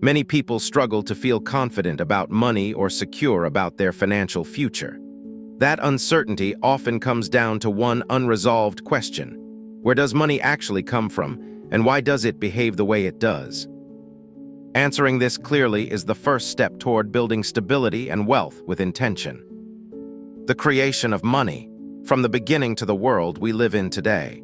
many people struggle to feel confident about money or secure about their financial future. That uncertainty often comes down to one unresolved question: where does money actually come from, and why does it behave the way it does? Answering this clearly is the first step toward building stability and wealth with intention. The creation of money, from the beginning to the world we live in today.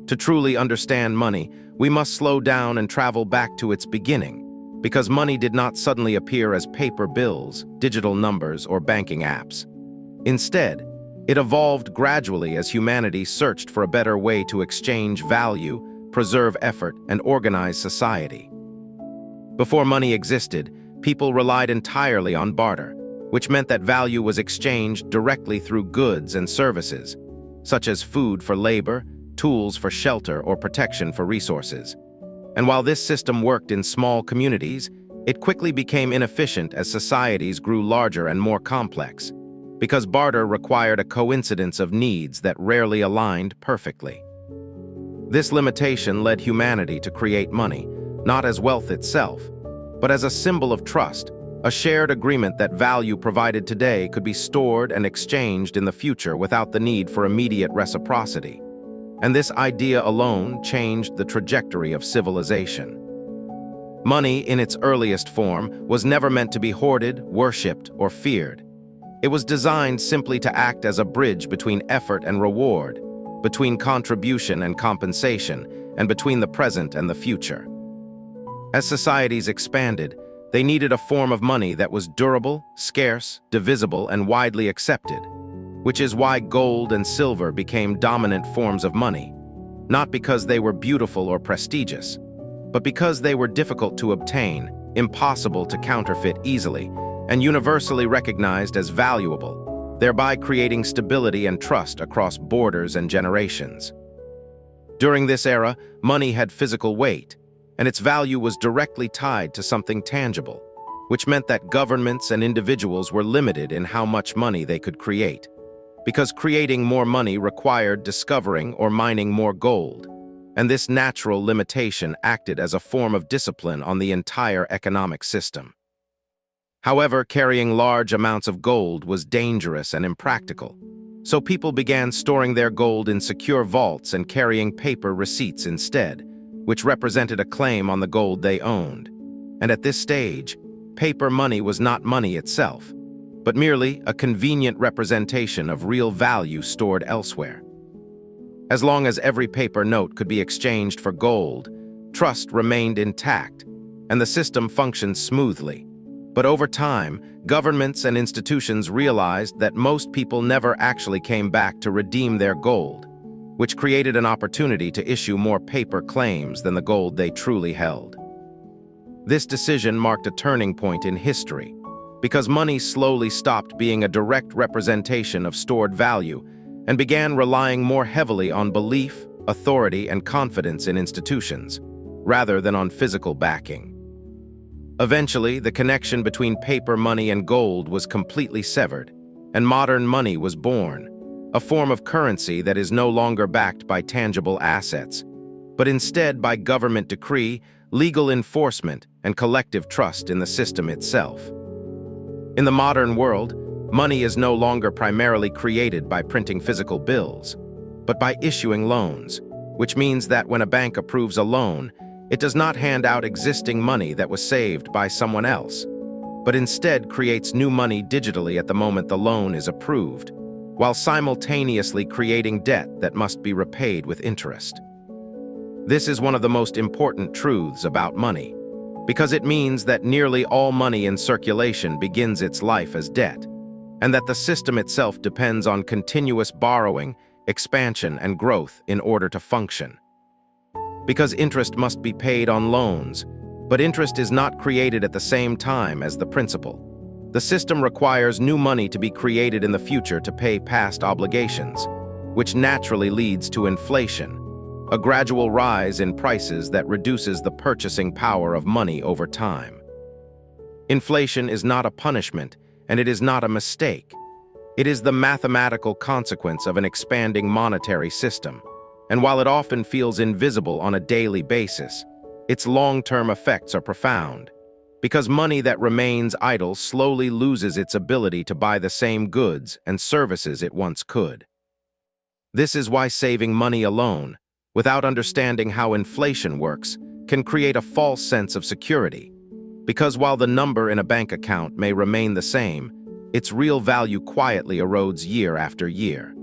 To truly understand money, we must slow down and travel back to its beginning, because money did not suddenly appear as paper bills, digital numbers, or banking apps. Instead, it evolved gradually as humanity searched for a better way to exchange value, preserve effort, and organize society. Before money existed, people relied entirely on barter, which meant that value was exchanged directly through goods and services, such as food for labor, tools for shelter, or protection for resources. And while this system worked in small communities, it quickly became inefficient as societies grew larger and more complex, because barter required a coincidence of needs that rarely aligned perfectly. This limitation led humanity to create money, not as wealth itself, but as a symbol of trust, a shared agreement that value provided today could be stored and exchanged in the future without the need for immediate reciprocity. And this idea alone changed the trajectory of civilization. Money, in its earliest form, was never meant to be hoarded, worshipped, or feared. It was designed simply to act as a bridge between effort and reward, between contribution and compensation, and between the present and the future. As societies expanded, they needed a form of money that was durable, scarce, divisible, and widely accepted, which is why gold and silver became dominant forms of money, not because they were beautiful or prestigious, but because they were difficult to obtain, impossible to counterfeit easily, and universally recognized as valuable, thereby creating stability and trust across borders and generations. During this era, money had physical weight, and its value was directly tied to something tangible, which meant that governments and individuals were limited in how much money they could create, because creating more money required discovering or mining more gold, and this natural limitation acted as a form of discipline on the entire economic system. However, carrying large amounts of gold was dangerous and impractical, so people began storing their gold in secure vaults and carrying paper receipts instead, which represented a claim on the gold they owned. And at this stage, paper money was not money itself, but merely a convenient representation of real value stored elsewhere. As long as every paper note could be exchanged for gold, trust remained intact, and the system functioned smoothly. But over time, governments and institutions realized that most people never actually came back to redeem their gold, which created an opportunity to issue more paper claims than the gold they truly held. This decision marked a turning point in history, because money slowly stopped being a direct representation of stored value and began relying more heavily on belief, authority, and confidence in institutions, rather than on physical backing. Eventually, the connection between paper money and gold was completely severed, and modern money was born, a form of currency that is no longer backed by tangible assets, but instead by government decree, legal enforcement, and collective trust in the system itself. In the modern world, money is no longer primarily created by printing physical bills, but by issuing loans, which means that when a bank approves a loan, it does not hand out existing money that was saved by someone else, but instead creates new money digitally at the moment the loan is approved, while simultaneously creating debt that must be repaid with interest. This is one of the most important truths about money, because it means that nearly all money in circulation begins its life as debt, and that the system itself depends on continuous borrowing, expansion, and growth in order to function. Because interest must be paid on loans, but interest is not created at the same time as the principal. The system requires new money to be created in the future to pay past obligations, which naturally leads to inflation, a gradual rise in prices that reduces the purchasing power of money over time. Inflation is not a punishment, and it is not a mistake. It is the mathematical consequence of an expanding monetary system, and while it often feels invisible on a daily basis, its long-term effects are profound. because money that remains idle slowly loses its ability to buy the same goods and services it once could. This is why saving money alone, without understanding how inflation works, can create a false sense of security. Because while the number in a bank account may remain the same, its real value quietly erodes year after year.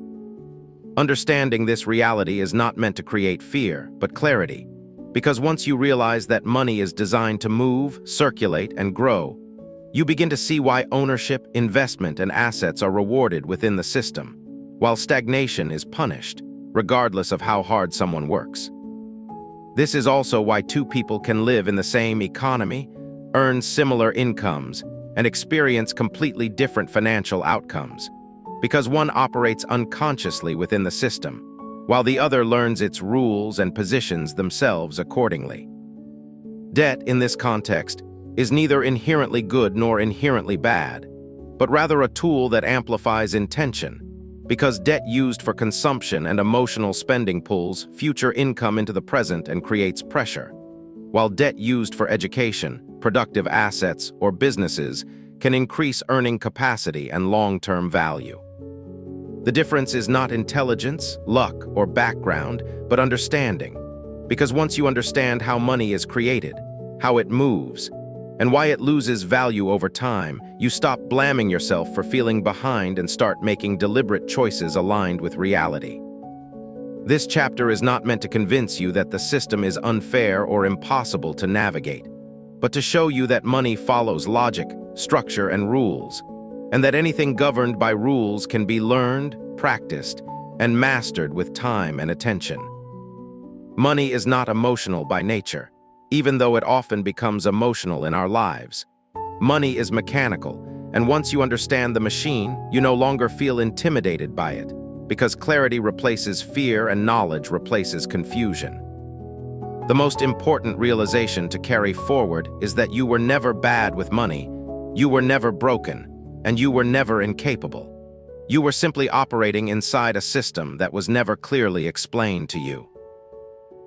Understanding this reality is not meant to create fear, but clarity. Because once you realize that money is designed to move, circulate, and grow, you begin to see why ownership, investment, and assets are rewarded within the system, while stagnation is punished, regardless of how hard someone works. This is also why two people can live in the same economy, earn similar incomes, and experience completely different financial outcomes, because one operates unconsciously within the system, while the other learns its rules and positions themselves accordingly. Debt, in this context, is neither inherently good nor inherently bad, but rather a tool that amplifies intention, because debt used for consumption and emotional spending pulls future income into the present and creates pressure, while debt used for education, productive assets, or businesses can increase earning capacity and long-term value. The difference is not intelligence, luck, or background, but understanding, because once you understand how money is created, how it moves, and why it loses value over time, you stop blaming yourself for feeling behind and start making deliberate choices aligned with reality. This chapter is not meant to convince you that the system is unfair or impossible to navigate, but to show you that money follows logic, structure, and rules, and that anything governed by rules can be learned, practiced, and mastered with time and attention. Money is not emotional by nature, even though it often becomes emotional in our lives. Money is mechanical, and once you understand the machine, you no longer feel intimidated by it, because clarity replaces fear and knowledge replaces confusion. The most important realization to carry forward is that you were never bad with money, you were never broken, and you were never incapable. You were simply operating inside a system that was never clearly explained to you.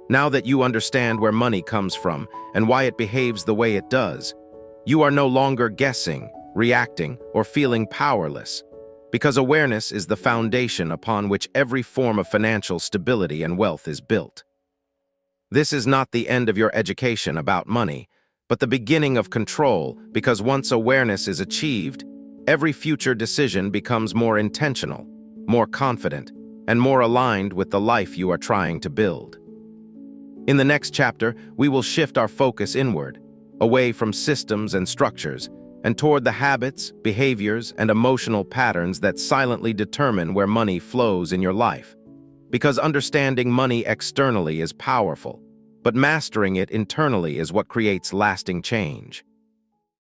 Now that you understand where money comes from and why it behaves the way it does, you are no longer guessing, reacting, or feeling powerless, because awareness is the foundation upon which every form of financial stability and wealth is built. This is not the end of your education about money, but the beginning of control, because once awareness is achieved, every future decision becomes more intentional, more confident, and more aligned with the life you are trying to build. In the next chapter, we will shift our focus inward, away from systems and structures, and toward the habits, behaviors, and emotional patterns that silently determine where money flows in your life. Because understanding money externally is powerful, but mastering it internally is what creates lasting change.